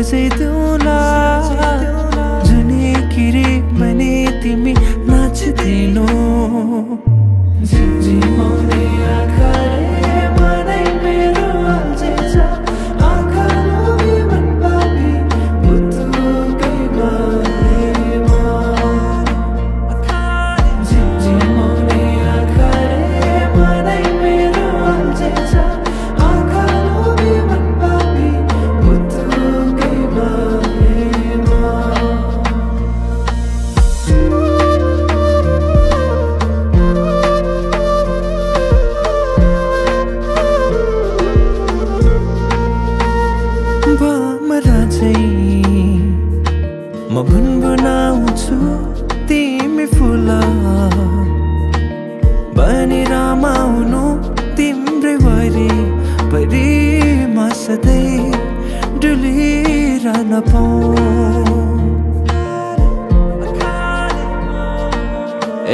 बजाइदिउँला जुनी किरी भने तिमी नाच्दिनौ झिमझिमाउने आँखाले मनै मेरो अल्झिन्छ आँखा लोभी मन पापी पुतुकै बारेमा झिमझिमाउने आँखाले मनै मेरो अल्झिन्छ आँखा लोभी मन पापी पुतुकै बारेमा भमरा चाहिँ म गुनगुनाउँछु तिमी फुल बनी रमाउनु तिम्रै वरिपरि म सधैँ डुलिरहन पाऊँ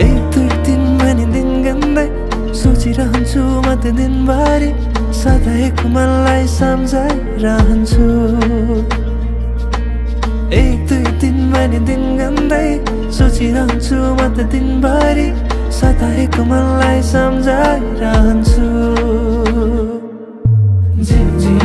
एक दुई दिन भने दिन गन्दै सोचिरहन्छु म त दिनभरि सधैँको मनलाई सम्झाइरहन्छु एक दुई दिन भने दिन गन्दै सोचिरहन्छु म त दिनभरि सधैँको मनलाई सम्झाइरहन्छु झिमझिम